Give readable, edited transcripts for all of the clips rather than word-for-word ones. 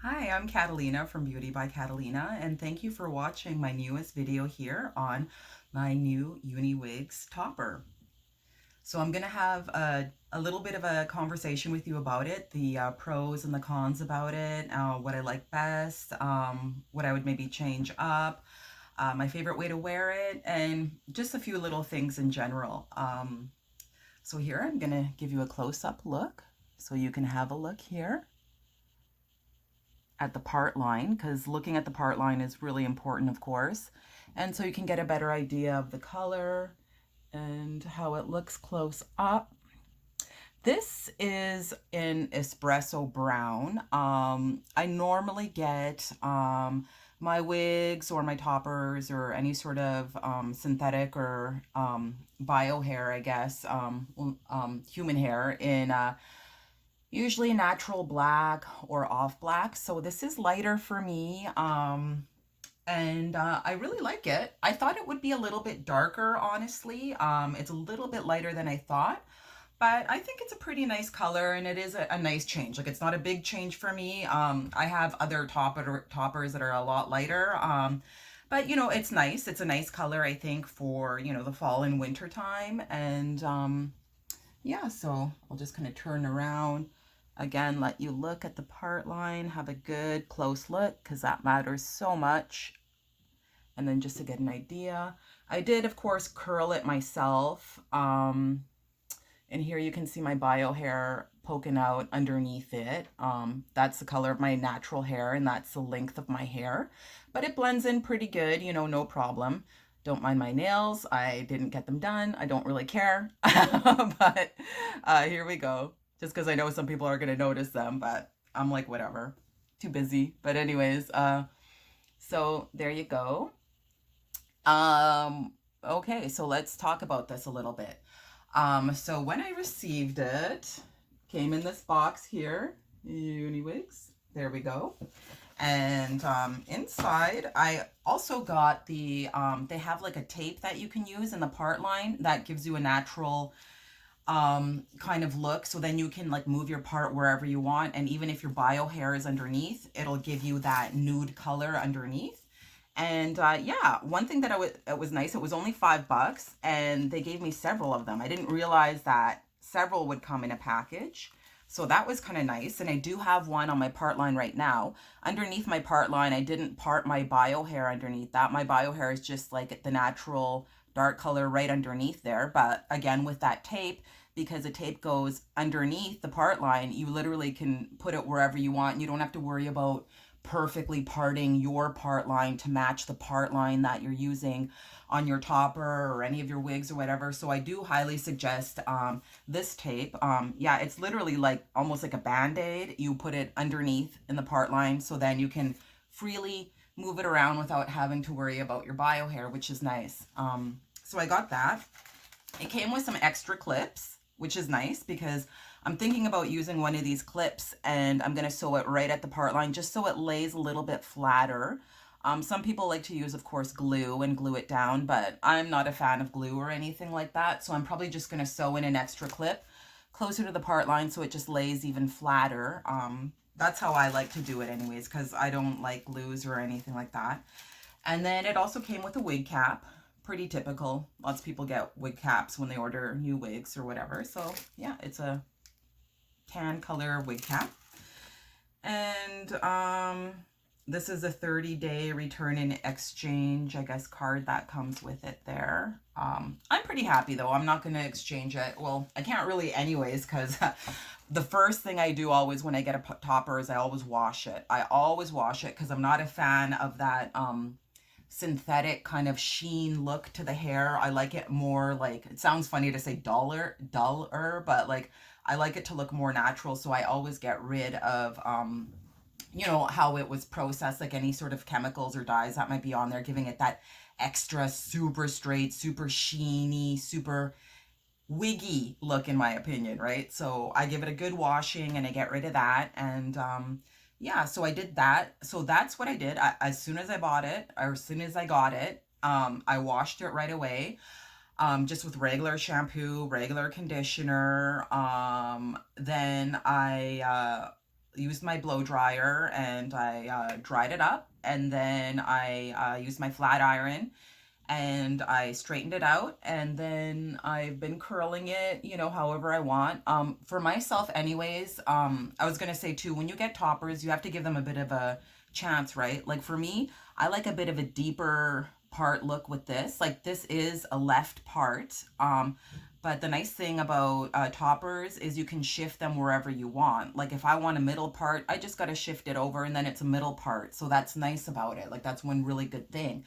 Hi, I'm Catalina from Beauty by Catalina, and thank you for watching my newest video here on my new Uniwigs topper. So I'm going to have a little bit of a conversation with you about it, the pros and the cons about it, what I like best, what I would maybe change up, my favorite way to wear it, and just a few little things in general. So here I'm going to give you a close-up look so you can have a look here at the part line, because looking at the part line is really important, of course. And so you can get a better idea of the color and how it looks close up. This is in espresso brown. I normally get my wigs or my toppers or any sort of synthetic or bio hair, I guess, human hair in usually natural black or off black. So this is lighter for me. And I really like it. I thought it would be a little bit darker, honestly. It's a little bit lighter than I thought, but I think it's a pretty nice color and it is a nice change. Like, it's not a big change for me. I have other toppers that are a lot lighter. But it's nice. It's a nice color, I think, for, the fall and winter time. And yeah, so I'll just kind of turn around. Again, let you look at the part line, have a good close look because that matters so much. And then just to get an idea, I did, of course, curl it myself. And here you can see my bio hair poking out underneath it. That's the color of my natural hair and that's the length of my hair. But it blends in pretty good, no problem. Don't mind my nails. I didn't get them done. I don't really care. But here we go. Just because I know some people are going to notice them, but I'm like, whatever. Too busy. But anyways, so there you go. Okay, so let's talk about this a little bit. So when I received it, came in this box here, Uniwigs. There we go. And inside, I also got they have like a tape that you can use in the part line that gives you a natural kind of look. So then you can like move your part wherever you want. And even if your bio hair is underneath, it'll give you that nude color underneath. And yeah, one thing that it was nice, it was only $5 and they gave me several of them. I didn't realize that several would come in a package. So that was kind of nice. And I do have one on my part line right now. Underneath my part line, I didn't part my bio hair underneath that. My bio hair is just like the natural dark color right underneath there. But again, with that tape, because the tape goes underneath the part line, you literally can put it wherever you want. You don't have to worry about perfectly parting your part line to match the part line that you're using on your topper or any of your wigs or whatever. So I do highly suggest this tape. Yeah, it's literally like almost like a band-aid. You put it underneath in the part line so then you can freely move it around without having to worry about your bio hair, which is nice. So I got that. It came with some extra clips, which is nice because I'm thinking about using one of these clips and I'm going to sew it right at the part line just so it lays a little bit flatter. Some people like to use, of course, glue and glue it down, but I'm not a fan of glue or anything like that. So I'm probably just going to sew in an extra clip closer to the part line so it just lays even flatter. That's how I like to do it anyways, because I don't like glues or anything like that. And then it also came with a wig cap. Pretty typical. Lots of people get wig caps when they order new wigs or whatever. So yeah, it's a tan color wig cap. And this is a 30-day return and exchange, I guess, card that comes with it there. I'm pretty happy though. I'm not going to exchange it. Well, I can't really anyways, because the first thing I do always when I get a topper is I always wash it. I always wash it because I'm not a fan of that synthetic kind of sheen look to the hair. I like it more like, it sounds funny to say duller, but like I like it to look more natural. So I always get rid of, how it was processed, like any sort of chemicals or dyes that might be on there, giving it that extra super straight, super sheeny, super wiggy look, in my opinion, right? So I give it a good washing and I get rid of that. And yeah, so I did that. So that's what I did. As soon as I bought it, or as soon as I got it, I washed it right away. Just with regular shampoo, regular conditioner. Then I used my blow dryer and I dried it up, and then I used my flat iron and I straightened it out, and then I've been curling it, you know, however I want. For myself anyways, I was gonna say too, when you get toppers, you have to give them a bit of a chance, right? Like for me, I like a bit of a deeper part look with this. Like this is a left part. But the nice thing about toppers is you can shift them wherever you want. Like if I want a middle part, I just got to shift it over and then it's a middle part. So that's nice about it. Like that's one really good thing.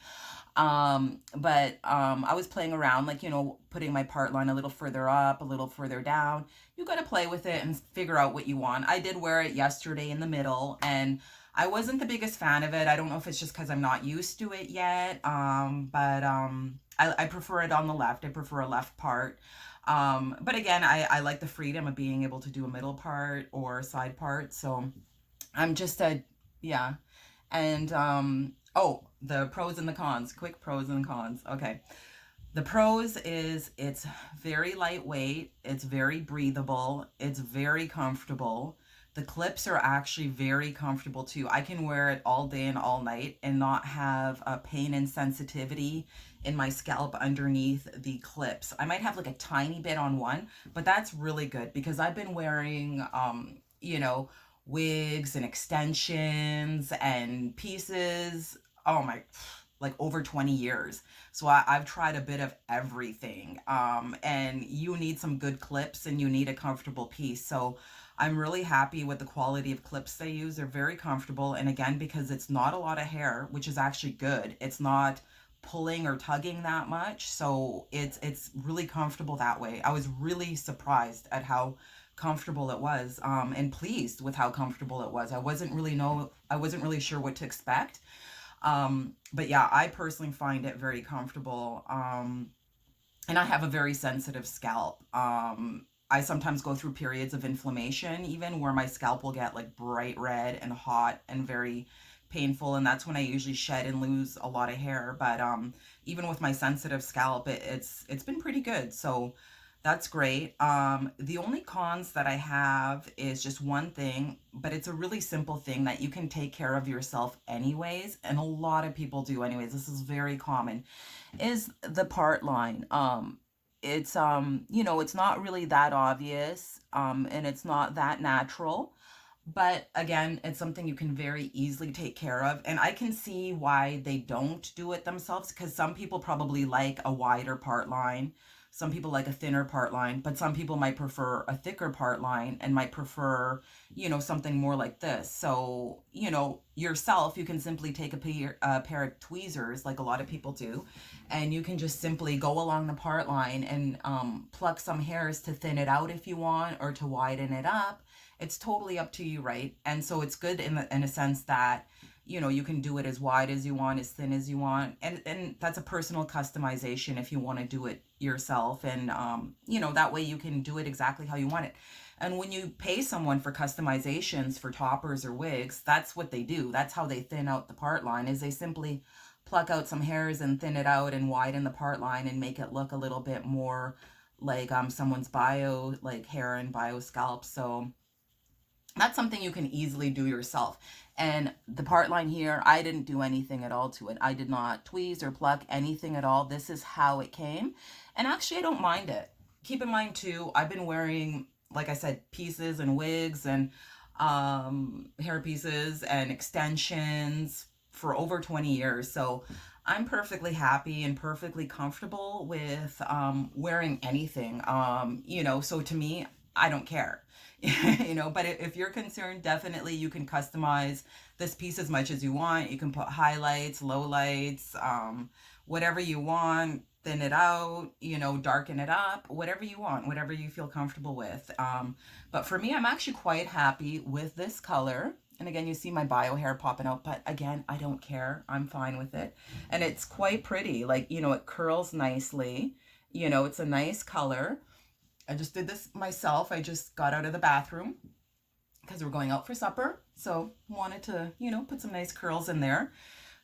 But I was playing around, like, you know, putting my part line a little further up, a little further down. You got to play with it and figure out what you want. I did wear it yesterday in the middle, and I wasn't the biggest fan of it. I don't know if it's just because I'm not used to it yet. I prefer it on the left. I prefer a left part. But again, I like the freedom of being able to do a middle part or side part. So I'm just yeah. And, oh, the pros and the cons, quick pros and cons. Okay. The pros is it's very lightweight, it's very breathable, it's very comfortable. The clips are actually very comfortable too. I can wear it all day and all night and not have a pain and sensitivity in my scalp underneath the clips. I might have like a tiny bit on one, but that's really good because I've been wearing, you know, wigs and extensions and pieces. Oh my, like over 20 years. So I've tried a bit of everything. And you need some good clips and you need a comfortable piece. So I'm really happy with the quality of clips they use. They're very comfortable. And again, because it's not a lot of hair, which is actually good. It's not pulling or tugging that much. So it's really comfortable that way. I was really surprised at how comfortable it was, and pleased with how comfortable it was. I wasn't really sure what to expect. But yeah, I personally find it very comfortable. And I have a very sensitive scalp. I sometimes go through periods of inflammation, even where my scalp will get like bright red and hot and very painful. And that's when I usually shed and lose a lot of hair. But even with my sensitive scalp, it's been pretty good. So that's great. The only cons that I have is just one thing, but it's a really simple thing that you can take care of yourself anyways, and a lot of people do anyways. This is very common, is the part line. It's you know, it's not really that obvious, and it's not that natural. But again, it's something you can very easily take care of. And I can see why they don't do it themselves, because some people probably like a wider part line. Some people like a thinner part line, but some people might prefer a thicker part line and might prefer, you know, something more like this. So, you know, yourself, you can simply take a pair of tweezers, like a lot of people do, and you can just simply go along the part line and pluck some hairs to thin it out if you want, or to widen it up. It's totally up to you, right? And so it's good in a sense that, you know, you can do it as wide as you want, as thin as you want. And that's a personal customization if you want to do it yourself. And, you know, that way you can do it exactly how you want it. And when you pay someone for customizations for toppers or wigs, that's what they do. That's how they thin out the part line, is they simply pluck out some hairs and thin it out and widen the part line and make it look a little bit more like someone's bio, like hair and bio scalp. So that's something you can easily do yourself. And the part line here, I didn't do anything at all to it. I did not tweeze or pluck anything at all. This is how it came. And actually, I don't mind it. Keep in mind too, I've been wearing, like I said, pieces and wigs and hair pieces and extensions for over 20 years. So I'm perfectly happy and perfectly comfortable with wearing anything. You know, so to me, I don't care. You know, but if you're concerned, definitely you can customize this piece as much as you want. You can put highlights, lowlights, whatever you want, thin it out, you know, darken it up, whatever you want, whatever you feel comfortable with. But for me, I'm actually quite happy with this color. And again, you see my bio hair popping out, but again, I don't care. I'm fine with it. And it's quite pretty. Like, you know, it curls nicely. You know, it's a nice color. I just did this myself. I just got out of the bathroom because we're going out for supper. So wanted to, you know, put some nice curls in there.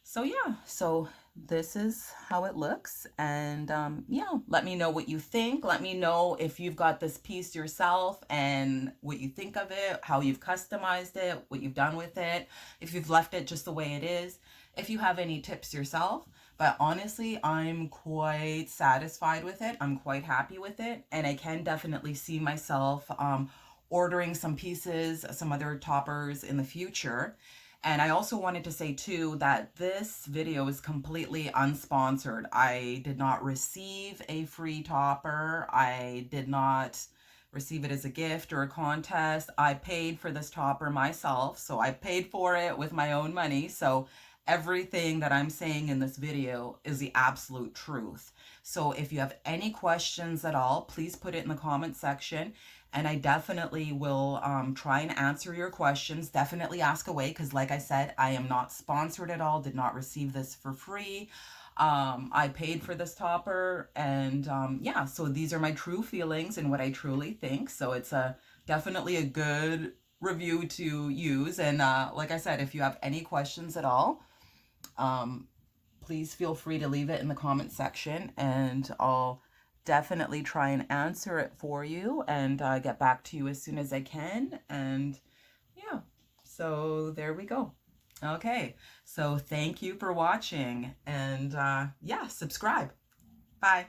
So yeah, so this is how it looks. And yeah, let me know what you think. Let me know if you've got this piece yourself and what you think of it, how you've customized it, what you've done with it, if you've left it just the way it is, if you have any tips yourself. But honestly, I'm quite satisfied with it. I'm quite happy with it. And I can definitely see myself ordering some pieces, some other toppers in the future. And I also wanted to say too that this video is completely unsponsored. I did not receive a free topper. I did not receive it as a gift or a contest. I paid for this topper myself, so I paid for it with my own money. So everything that I'm saying in this video is the absolute truth. So if you have any questions at all, please put it in the comment section. And I definitely will try and answer your questions. Definitely ask away, because like I said, I am not sponsored at all, did not receive this for free. I paid for this topper, and yeah, so these are my true feelings and what I truly think. So it's definitely a good review to use. And like I said, if you have any questions at all, please feel free to leave it in the comment section, and I'll definitely try and answer it for you and get back to you as soon as I can. And yeah, so there we go. Okay, so thank you for watching, and yeah, subscribe. Bye.